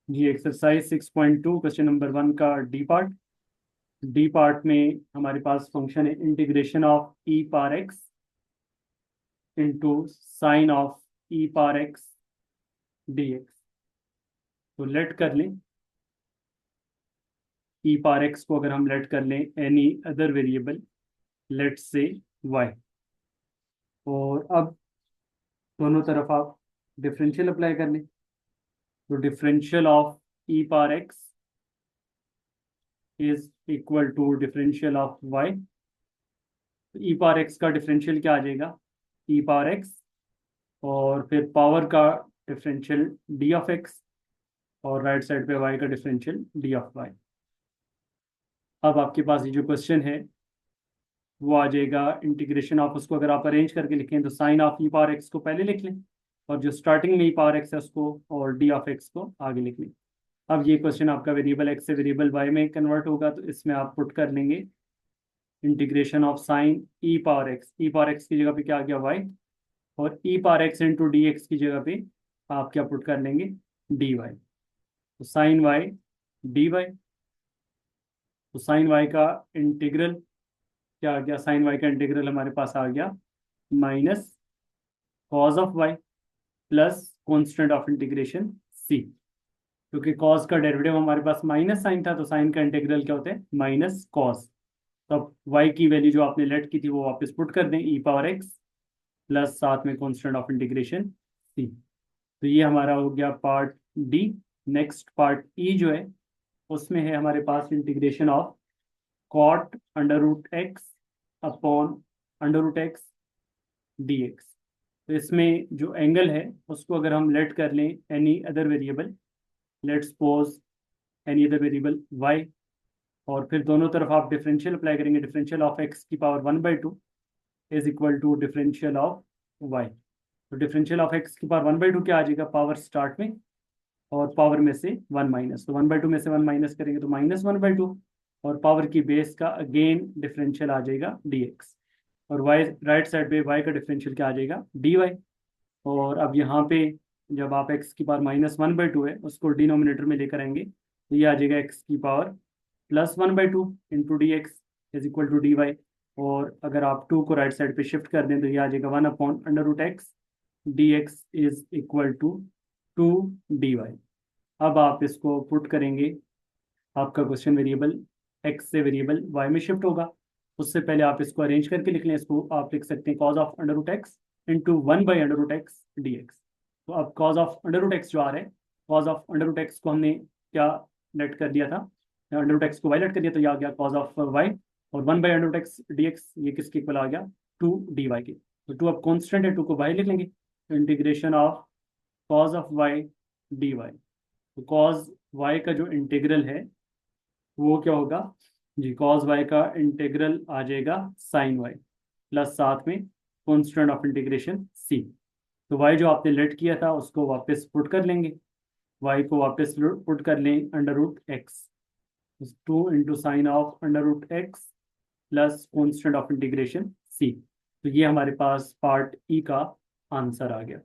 जी exercise 6.2 question number 1 का D part में हमारे पास फंक्शन है integration of E power x into sine of E power x d x. तो late कर लें ई पावर एक्स को, अगर हम लेट कर लें एनी अदर वेरिएबल, लेट से वाई, और अब दोनों तरफ आप डिफरेंशियल अप्लाई कर लें। तो differential of E power X is equal to differential of Y. E power X का डिफरेंशियल क्या आ जाएगा, ई पावर एक्स, और फिर पावर का डिफरेंशियल डी ऑफ एक्स, और राइट साइड पे वाई का डिफरेंशियल डी ऑफ वाई। अब आपके पास ये जो क्वेश्चन है वो आ जाएगा इंटीग्रेशन ऑफ, उसको अगर आप अरेंज करके लिखें तो sine of E power X को पहले लिख लें, और जो स्टार्टिंग में ई पावर एक्स है उसको, और डी ऑफ एक्स को आगे लिख लें। अब ये क्वेश्चन आपका वेरिएबल एक्स से वेरिएबल वाई में कन्वर्ट होगा, तो इसमें आप पुट कर लेंगे integration of sine e power x की जगह पे क्या आ गया वाई, और e power x into D x की जगह पे आप क्या पुट कर लेंगे, डी वाई। तो साइन वाई डी वाई, तो साइन वाई का इंटीग्रल क्या आ गया, साइन वाई का इंटीग्रल हमारे पास आ गया minus cos of y plus constant of integration C. क्योंकि कॉज का डेरिवेटिव हमारे पास माइनस साइन था, तो साइन का इंटीग्रल क्या होता है, माइनस कॉज। तो अब वाई की वैल्यू जो आपने लेट की थी वो वापस पुट कर दें, ई पावर एक्स प्लस साथ में कॉन्स्टेंट ऑफ इंटीग्रेशन सी। तो ये हमारा हो गया part D. Next part E जो है उसमें है हमारे पास integration of cot under root x upon under root x d x. तो इसमें जो एंगल है उसको अगर हम लेट कर लें any other variable, let suppose any other variable Y, और फिर दोनों तरफ आप डिफरेंशियल अप्लाई करेंगे, डिफरेंशियल ऑफ एक्स की power 1/2 is equal to differential of Y. तो डिफरेंशियल ऑफ एक्स की पावर 1/2 क्या आ जाएगा, पावर स्टार्ट में और पावर में से 1 माइनस, तो 1/2 में से 1 माइनस करेंगे तो -1/2, और पावर की बेस का अगेन डिफरेंशियल आ जाएगा dx, और y राइट साइड पे y का डिफरेंशियल क्या आ जाएगा, dy। और अब यहाँ पे जब आप x की पावर -1/2 है उसको डिनोमिनेटर में लेकर आएंगे, तो ये आ जाएगा x की power +1/2 into D X is equal to D Y. और अगर आप 2 को राइट साइड पे शिफ्ट कर दें तो ये आ जाएगा 1/√x D X is equal to 2 dy। अब आप इसको पुट करेंगे, आपका क्वेश्चन वेरिएबल एक्स से वेरिएबल वाई में शिफ्ट होगा। उससे पहले आप इसको अरेंज करके लिख लें, इसको आप लिख सकते हैं cos of under root X into 1/√x D x. तो अब cos of under root X जो आ रहा है, cos of under root X को हमने क्या लेट कर दिया था, अंडर रूट एक्स को वाई लेट कर दिया, तो ये आ गया कॉज ऑफ वाई, और 1/√x डी एक्स ये किसके इक्वल आ गया, 2 dy के। तो 2 अब कॉन्स्टेंट है, 2 को वाई लिख लेंगे, integration of cos of Y D Y. तो कॉज वाई का जो इंटीग्रल है वो क्या होगा जी, कॉज वाई का इंटीग्रल आ जाएगा साइन वाई प्लस साथ में कॉन्स्टेंट ऑफ इंटीग्रेशन सी। तो वाई जो आपने लेट किया था उसको वापस पुट कर लेंगे, वाई को वापस पुट कर लें under root x, 2 into sine of under root x plus constant of integration C. तो ये हमारे पास पार्ट ई का आंसर आ गया।